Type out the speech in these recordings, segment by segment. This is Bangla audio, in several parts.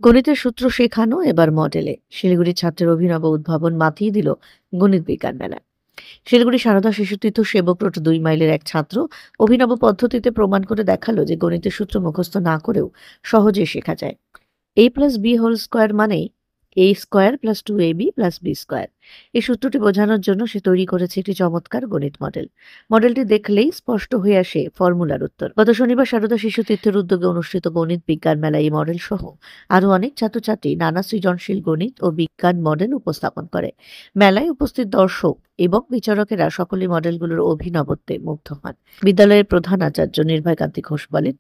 গণিতের সূত্র শেখানো এবার মডেলে। শিলিগুড়ির ছাত্রের অভিনব উদ্ভাবন মাতিয়ে দিল গণিত বিজ্ঞান মেলা। শিলিগুড়ি সারদা শিশুতীর্থ সেবক রোড 2 মাইলের এক ছাত্র অভিনব পদ্ধতিতে প্রমাণ করে দেখালো যে গণিতের সূত্র মুখস্থ না করেও সহজেই শেখা যায়। a+b² মানেই a² + 2ab + b²। এই সূত্রটি বোঝানোর জন্য সে তৈরি করেছে একটি চমৎকার গণিত মডেল। মডেলটি দেখলেই স্পষ্ট হয়ে আসে ফর্মুলার উত্তর। গত শনিবার সারদা শিশুতীর্থের উদ্যোগে অনুষ্ঠিত গণিত বিজ্ঞান মেলায় এই মডেল সহ আরও অনেক ছাত্রছাত্রী নানা সৃজনশীল গণিত ও বিজ্ঞান মডেল উপস্থাপন করে। মেলায় উপস্থিত দর্শক এবং বিচারকেরা সকলেই মডেলগুলোর অভিনবত্বে মুগ্ধ হন। বিদ্যালয়ের প্রধান আচার্য নির্ভয়কান্তি ঘোষ বলেন,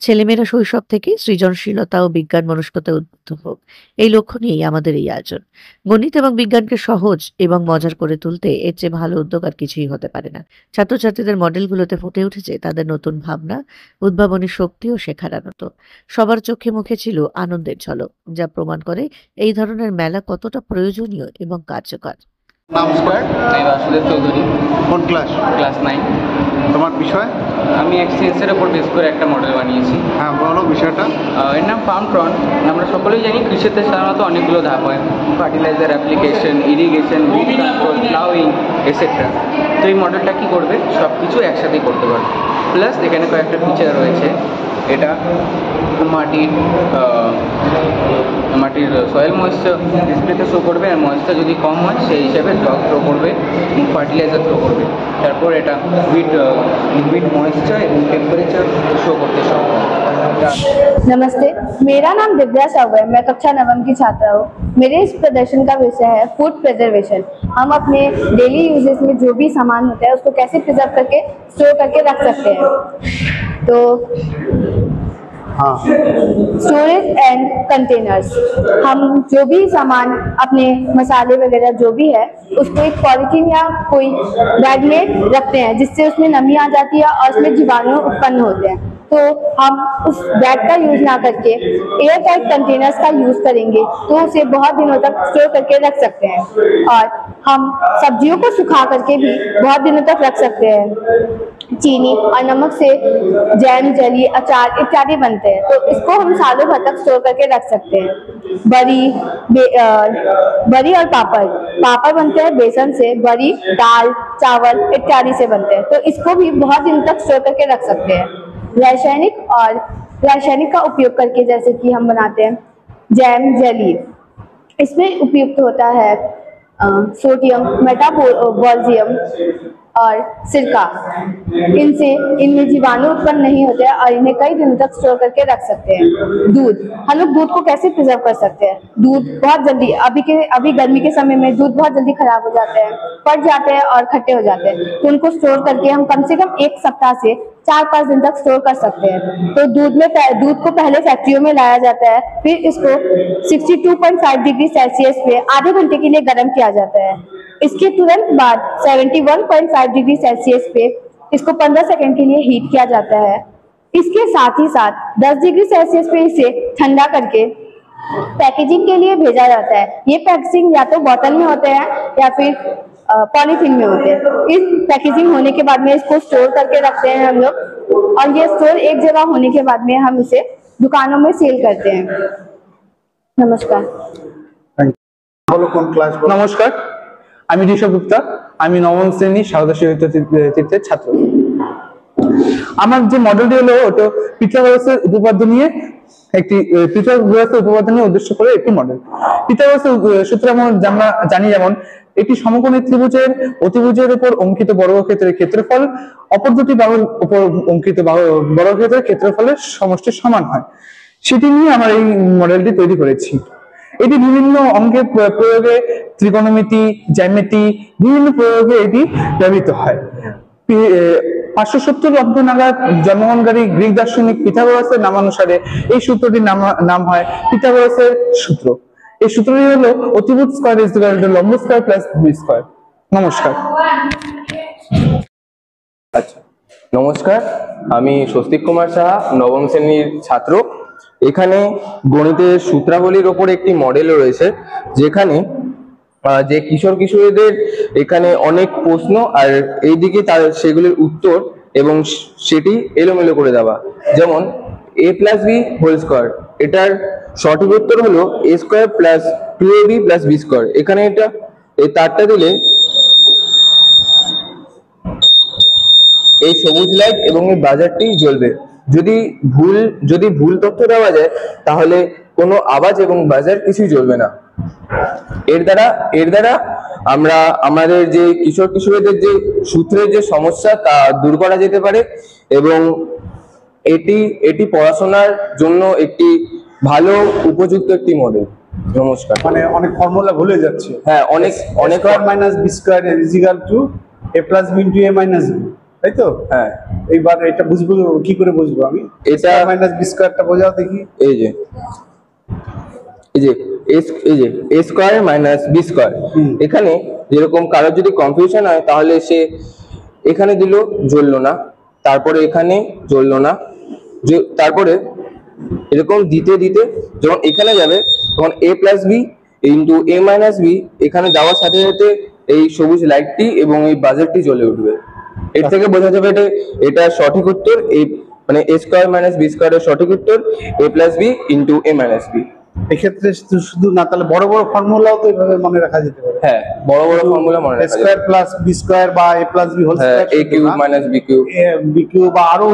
ছেলেমেয়েরা শৈশব থেকে সৃজনশীলতা ও বিজ্ঞান মনস্কতায় উদ্বুদ্ধ হোক, এই লক্ষ্য নিয়েই আমাদের এই আয়োজন। গণিত এবং বিজ্ঞানকে সহজ এবং মজার করে তুলতে এর চেয়ে ভালো উদ্যোগ আর কিছুই হতে পারে না। ছাত্রছাত্রীদের মডেলগুলোতে ফুটে উঠেছে তাদের নতুন ভাবনা, উদ্ভাবনী শক্তি ও শেখার আনন্দ। সবার চোখে মুখে ছিল আনন্দের ঝলক, যা প্রমাণ করে এই ধরনের মেলা কতটা প্রয়োজনীয় এবং কার্যকর। নমস্কার, আমি বাসুদেব চৌধুরী। কোন ক্লাস? ক্লাস 9। তোমার বিষয়? আমি এক্সচেঞ্জের উপর বেস করে একটা মডেল বানিয়েছি। হ্যাঁ, বলো বিষয়টা। এর নাম ফার্মট্রন। আমরা সকলেই জানি কৃষিতে সাধারণত অনেকগুলো ধাপ হয়, fertiliser application, irrigation, weed control, ploughing etcetera. তো এই মডেলটা কী করবে, সব কিছু একসাথেই করতে পারবে। প্লাস এখানে কয়েকটা ফিচার রয়েছে। এটা মাটির সয়েল ময়েশ্চার ডিসপ্লেতে শো করবে, আর ময়েশ্চার যদি কম হয় সেই হিসাবে ড্রপ থ্রো করবে এবং ফার্টিলাইজার থ্রো করবে। তারপর এটা লিকুইড ময়েশ্চার এবং টেম্পারেচার শো করতে সক্ষম। नमस्ते, मेरा नाम दिव्या साहू है। मैं कक्षा 9 की छात्रा हूँ। मेरे इस प्रदर्शन का विषय है फूड प्रिजर्वेशन। हम अपने डेली यूजेस में जो भी सामान होता है उसको कैसे प्रिजर्व करके स्टोर करके रख सकते हैं। तो स्टोरेज एंड कंटेनर्स, हम जो भी सामान अपने मसाले वगैरह जो भी है उसको एक पॉलीथीन या कोई बैग में रखते हैं, जिससे उसमें नमी आ जाती है और उसमें जीवाणु उत्पन्न होते हैं। तो हम उस बैग का यूज ना करके एयर टाइट कंटेनर्स का यूज करेंगे तो उसे बहुत दिनों तक स्टोर करके रख सकते हैं। और हम सब्जियों को सुखा करके भी बहुत दिनों तक रख सकते हैं। चीनी और नमक से जैम, जेली, अचार इत्यादि बनते हैं, तो इसको हम सालों भर तक स्टोर करके रख सकते हैं। बरी और पापड़ बनते हैं बेसन से। बरी दाल, चावल इत्यादि से बनते हैं, तो इसको भी बहुत दिन तक स्टोर करके रख सकते हैं। रासायनिक का उपयोग करके जैसे कि हम बनाते हैं जैम, जेली, इसमें उपयुक्त होता है सोडियम, मेटाबोलिज्म और सिरका। इनमें जीवाणु उत्पन्न नहीं होते हैं और इन्हें कई दिनों तक स्टोर करके रख सकते हैं। दूध, हम लोग दूध को कैसे प्रिजर्व कर सकते हैं? दूध बहुत जल्दी, अभी गर्मी के समय में दूध बहुत जल्दी खराब हो जाते हैं, फट जाते हैं और खट्टे हो जाते हैं। तो उनको स्टोर करके हम कम से कम 1 सप्ताह से 4-5 दिन तक स्टोर कर सकते हैं। तो दूध को पहले फैक्ट्रियों में लाया जाता है, फिर इसको 62.5 डिग्री सेल्सियस पे आधे घंटे के लिए गर्म किया जाता है। इसके तुरंत बाद 71.5 डिग्री सेल्सियस पे इसको 15 सेकंड के लिए हीट किया जाता है। इसके साथ ही साथ 10 डिग्री सेल्सियस पे इसे ठंडा करके पैकेजिंग के लिए भेजा जाता है। ये पैकेजिंग या तो बोतल में होते हैं या फिर पॉलीथीन में होते हैं। इस पैकेजिंग होने के बाद में इसको स्टोर करके रखते हैं हम लोग, और ये स्टोर एक जगह होने के बाद में हम इसे दुकानों में सेल करते हैं। नमस्कार। नमस्कार, আমি ঋষভ গুপ্তা। আমি 9ম শ্রেণী সারদা শিশুতীর্থের ছাত্র। আমার যে মডেলটি হলো ওটা পিথাগোরাসের উপপাদ্য নিয়ে উদ্দেশ্য করে একটি মডেল। পিথাগোরাসের সূত্র আমরা জানি, যেমন একটি সমকোণী ত্রিভুজের অতিভুজের উপর অঙ্কিত বর্গক্ষেত্রের ক্ষেত্রফল অপর দুটি বাহুর উপর অঙ্কিত বর্গক্ষেত্রের ক্ষেত্রফলের সমষ্টির সমান হয়, সেটি নিয়ে আমরা এই মডেলটি তৈরি করেছি। এটি বিভিন্ন অঙ্কের প্রয়োগে, ত্রিকোণমিতি, জ্যামিতি, বিভিন্ন প্রয়োগে এটি ব্যবহৃত হয়। 570 অব্দ নাগাদ জন্মগ্রহণকারী গ্রিক দার্শনিক পিথাগোরাসের নামানুসারে এই সূত্রটির নাম হয় পিথাগোরাসের সূত্র। এই সূত্রটি হলো অতিভুজ স্কয়ার ইজ ইকুয়াল টু লম্ব স্কয়ার প্লাস ভূমি স্কয়ার। নমস্কার। আচ্ছা, নমস্কার, আমি স্বস্তিক কুমার সাহা, 9ম শ্রেণীর ছাত্র। এখানে গণিতের সূত্রাবলীর ওপর একটি মডেল রয়েছে, যেখানে যে কিশোর কিশোরীদের এখানে অনেক প্রশ্ন আর এইদিকে সেগুলির উত্তর এবং সেটি এলোমেলো করে দেওয়া। যেমন a plus b whole square. এটার সঠিক উত্তর হলো a square plus 2ab plus b square. এখানে এটা এই তারটা দিলে এই সবুজ লাইট এবং এই বাজারটি জ্বলবে। যদি ভুল তথ্য দেওয়া যায় তাহলে কোনো আওয়াজ এবং বাজার কিছুই জ্বলবে না। এর দ্বারা আমরা আমাদের যে কিশোর কিশোরীদের যে সূত্রের যে সমস্যা তা দূর করা যেতে পারে এবং এটি পড়াশোনার জন্য একটি ভালো উপযুক্ত একটি মডেল। নমস্কার। মানে অনেক ফর্মুলা ভুলে যাচ্ছে। হ্যাঁ, অনেক square minus b square is equal to a plus b into a minus b, তাই তো? হ্যাঁ, এইবার এটা বুঝবো কি করে বুঝবো আমি? এটা মাইনাস বি স্কয়ারটা বোঝাও দেখি। এই যে a square minus b square. এখানে যেরকম কারোর যদি কনফিউশন হয় তাহলে সে এখানে দিল জ্বললো না, তারপরে এখানে জ্বললো না, তারপরে এরকম দিতে দিতে যখন এখানে যাবে তখন a plus b into a minus b এখানে যাওয়ার সাথে সাথে এই সবুজ লাইটটি এবং এই বাজারটি জ্বলে উঠবে। এর থেকে বোঝা যাবে এটা সঠিক উত্তর। এই মানে a স্কয়ার মাইনাস বি স্কয়ারের সঠিক উত্তর a plus b into a minus b. এক্ষেত্রে শুধু না, তাহলে বড় বড় ফর্মুলাও তো এইভাবে মনে রাখা যেতে পারে। হ্যাঁ, বড় বড় ফর্মুলা মনে রাখা স্কয়ার প্লাস বি স্কয়ার বা a plus b whole square, a cube minus b cube, b cube বা আরো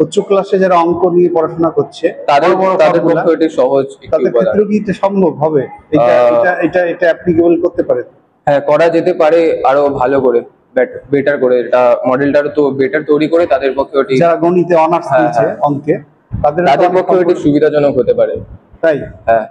উচ্চ ক্লাসে যারা অঙ্ক নিয়ে পড়াশোনা করছে তাদের পক্ষে এটি সহজ। তাদের ক্ষেত্রে কি এটা সম্ভব হবে? এটা অ্যাপ্লিকেবল করতে পারে? হ্যাঁ, করা যেতে পারে আরো ভালো করে, বেটার করে। এটা মডেলটার তো বেটার তৈরি করে তাদের পক্ষে ওটি, যারা গণিতে অনার্স নিয়েছে অঙ্কে, তাদের পক্ষে ওটি সুবিধাজনক হতে পারে। তাই? হ্যাঁ।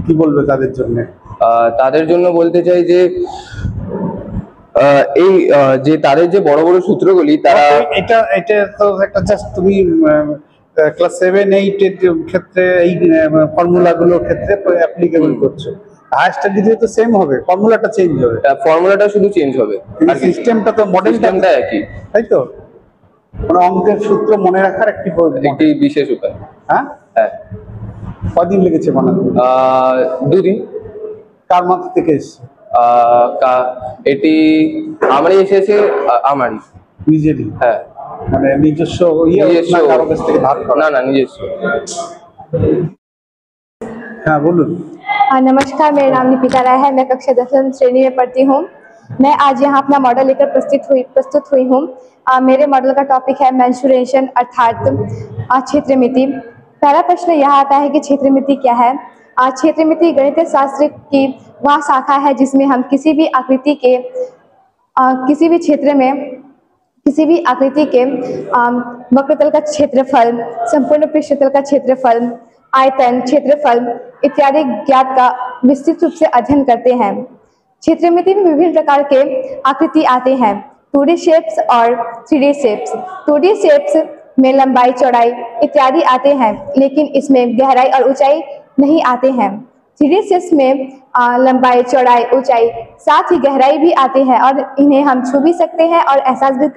কি বলবে তাদের জন্য? তাদের জন্য বলতে চাই যে যে তাদের যে বড় বড় সূত্রগুলি তারা এটা তো একটা জাস্ট তুমি ক্লাস 7 8 এর ক্ষেত্রে এই ফর্মুলাগুলোর ক্ষেত্রে অ্যাপ্লিকেবল করছো। হায়ার স্টাডিতে তো সেম হবে, ফর্মুলাটা চেঞ্জ হবে। ফর্মুলাটা শুধু চেঞ্জ হবে, আর সিস্টেমটা তো মডেলটা একই, তাই তো? মানে অঙ্কের সূত্র মনে রাখার একটি বিশেষ উপায়। হ্যাঁ হ্যাঁ। কদিন লেগেছে বানাতে? 2 দিন। কার মাথা থেকে এসেছে? এটি আমারই এসেছে, আমারই নিজেরই? হ্যাঁ। মানে নিজস্ব কারো কাছ থেকে ধার করা? না, নিজস্ব। হ্যাঁ, বলুন। नमस्कार, मेरा नाम निपिता राय है। मैं कक्षा 10वीं श्रेणी में पढ़ती हूँ। मैं आज यहाँ अपना मॉडल लेकर प्रस्तुत हुई हूँ। मेरे मॉडल का टॉपिक है मेंसुरेशन अर्थात क्षेत्रमिति। पहला प्रश्न यह आता है कि क्षेत्रमिति क्या है। क्षेत्रमिति गणितीय शास्त्र की वह शाखा है जिसमें हम किसी भी आकृति के किसी भी क्षेत्र में किसी भी आकृति के वक्रतल का क्षेत्रफल, संपूर्ण पृष्ठतल का क्षेत्रफल, आयतन, क्षेत्रफल इत्यादि ज्ञात का विस्तृत रूप से अध्ययन करते हैं। क्षेत्रमिति में विभिन्न प्रकार के आकृति आते हैं, 2D शेप्स और 3D शेप्स। 2D शेप्स में लंबाई चौड़ाई इत्यादि आते हैं, लेकिन इसमें गहराई और ऊंचाई नहीं आते हैं। 3D शेप्स में लंबाई चौड़ाई ऊंचाई साथ ही गहराई भी आते हैं और इन्हें हम छू भी सकते हैं और एहसास भी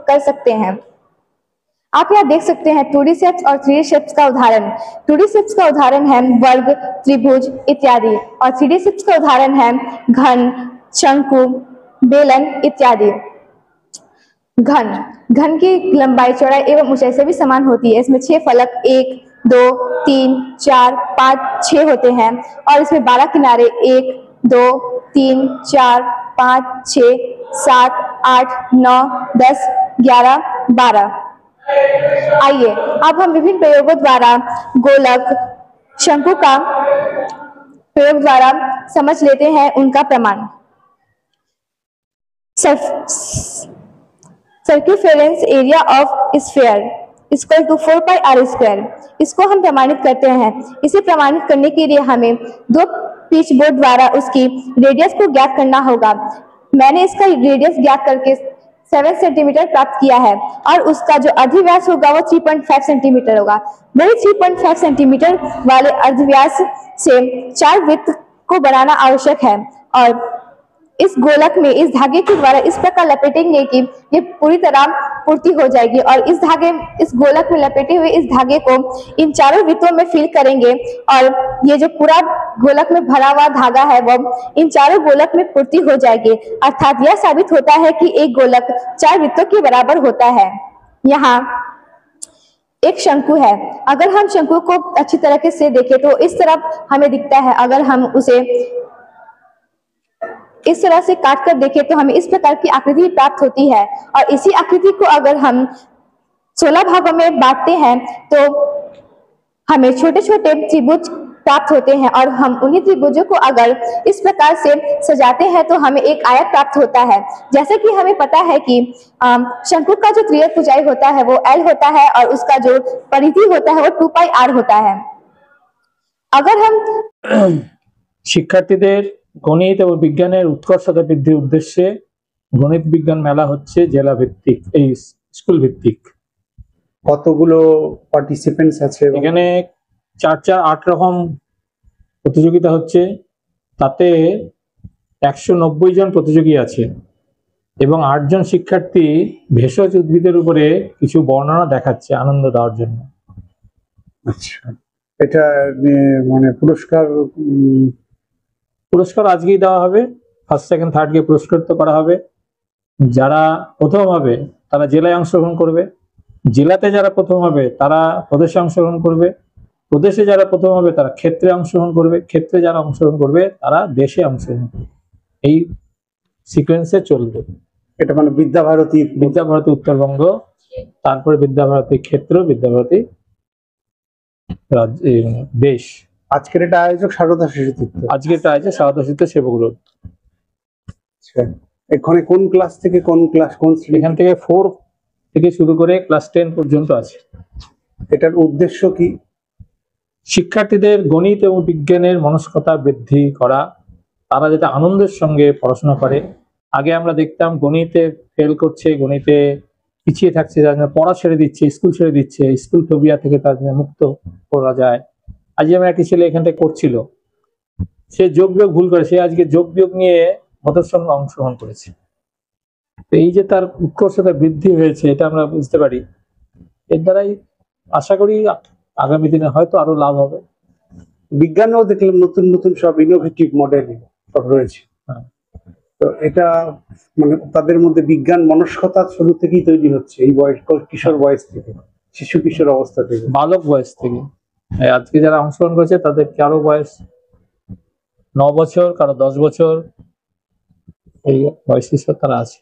कर सकते हैं। आप यहाँ देख सकते हैं 2D शेप्स और 3D शेप्स का उदाहरण। 2D शेप्स का उदाहरण है वर्ग, त्रिभुज इत्यादि और 3D शेप्स का उदाहरण है घन, शंकु, बेलन इत्यादि। घन की लंबाई चौड़ाई एवं ऊंचाई से भी समान होती है। इसमें 6 फलक 1 2 3 4 5 6 होते हैं और इसमें 12 किनारे 1 2 3 4 5 6 7 8 9 10 11 12। आइए अब हम विभिन्न प्रयोगों द्वारा गोलक, शंकु का प्रयोग द्वारा समझ लेते हैं उनका प्रमाण। Circumference area of sphere equal to 4 pi r square. इसको हम प्रमाणित करते हैं। इसे प्रमाणित करने के लिए हमें 2 पिच बोर्ड द्वारा उसकी रेडियस को ज्ञात करना होगा। मैंने इसका रेडियस ज्ञात करके 7 सेंटीमीटर प्राप्त किया है और उसका जो अर्धव्यास होगा वो 3.5 सेंटीमीटर होगा। वही 3.5 सेंटीमीटर वाले अर्धव्यास से 4 वृत्त को बनाना आवश्यक है और इस गोलक में इस धागे के द्वारा इस प्रकार लपेटेंगे कि ये पूरी तरह पूर्ति हो जाएगी और इस गोलक में लपेटे हुए इस धागे को इन चारों वृत्तों में फिल करेंगे और ये जो पूरा गोलक में भरा हुआ धागा है वो इन चारों गोलक में पूर्ति हो जाएगी। अर्थात यह साबित होता है कि एक गोलक 4 वृत्तों के बराबर होता है। यहाँ एक शंकु है। अगर हम शंकु को अच्छी तरीके से देखें तो इस तरफ हमें दिखता है। अगर हम उसे इस तरह से काट कर देखें तो हमें इस प्रकार की आकृति प्राप्त होती है। और इसी आकृति को अगर हम 16 भागों में बांटते हैं तो हमें छोटे छोटे त्रिभुज प्राप्त होते हैं। और हम उन्हीं त्रिभुजों को अगर इस प्रकार से सजाते हैं तो हमें एक आयत प्राप्त होता है। जैसे कि हमें पता है कि शंकु का जो त्रियक ऊंचाई होता है वो L होता है और उसका जो परिधि होता है वो 2πr होता है। अगर हम শিক্ষার্থীদের গণিত এবং বিজ্ঞানের উৎকর্ষতা বৃদ্ধির উদ্দেশ্যে গণিত বিজ্ঞান মেলা হচ্ছে জেলা ভিত্তিক, এই স্কুল ভিত্তিক। কতগুলো পার্টিসিপেন্টস আছে? এখানে 8 রকম প্রতিযোগিতা হচ্ছে, তাতে 190 জন প্রতিযোগী আছে এবং 8 জন শিক্ষার্থী ভেষজ উদ্ভিদের উপরে কিছু বর্ণনা দেখাচ্ছে আনন্দ দেওয়ার জন্য। আচ্ছা, এটা মানে পুরস্কার আজকেই দেওয়া হবে। ফার্স্ট সেকেন্ড থার্ডকে পুরস্কৃত করা হবে। যারা প্রথম হবে তারা জেলায় অংশগ্রহণ করবে, জেলাতে যারা প্রথম হবে তারা প্রদেশে অংশগ্রহণ করবে, প্রদেশে যারা প্রথম হবে তারা ক্ষেত্রে অংশগ্রহণ করবে, ক্ষেত্রে যারা অংশগ্রহণ করবে তারা দেশে অংশগ্রহণ করবে। এই সিকোয়েন্সে চলবে। এটা মানে বিদ্যাভারতী উত্তরবঙ্গ, তারপরে বিদ্যাভারতী ক্ষেত্র, বিদ্যাভারতী রাজ্য, দেশ। আজকের এটা আয়োজক সারদা শিশুতৃত্ব। আজকের এটা আয়োজক সারদা শিশুতৃত্ব সেবকগুলো। আচ্ছা, এখানে কোন ক্লাস থেকে কোন শ্রেণী? এখান থেকে 4 থেকে শুরু করে ক্লাস 10 পর্যন্ত আছে। এটার উদ্দেশ্য কি? শিক্ষার্থীদের গণিত এবং বিজ্ঞানের মনস্কতা বৃদ্ধি করা, তারা যাতে আনন্দের সঙ্গে পড়াশোনা করে। আগে আমরা দেখতাম গণিতে ফেল করছে, গণিতে পিছিয়ে থাকছে, যার জন্য পড়া ছেড়ে দিচ্ছে, স্কুল ছেড়ে দিচ্ছে, স্কুল ফোবিয়া থেকে তার মুক্ত করা যায়। আজ আমার একটি ছেলে এখানটায় করছিল, সে যোগ বিয়োগ ভুল করে, সে আজকে যোগ বিয়োগ নিয়ে মতের সঙ্গে অংশগ্রহণ করেছে। এই যে তার উৎকর্ষতা বৃদ্ধি হয়েছে, এটা আমরা বুঝতে পারি। এর দ্বারাই আশা করি আগামী দিনে হয়তো আরো লাভ হবে। বিজ্ঞানেও দেখলাম নতুন নতুন সব ইনোভেটিভ মডেল সব রয়েছে। তো এটা মানে তাদের মধ্যে বিজ্ঞান মনস্কতা শুরু থেকেই তৈরি হচ্ছে, এই বয়স, কিশোর বয়স থেকে, শিশু কিশোর অবস্থা থেকে, বালক বয়স থেকে। আজকে যারা অংশগ্রহণ করেছে তাদের কারো বয়স 9 বছর, কারো 10 বছর, এই বয়সী তারা আছে।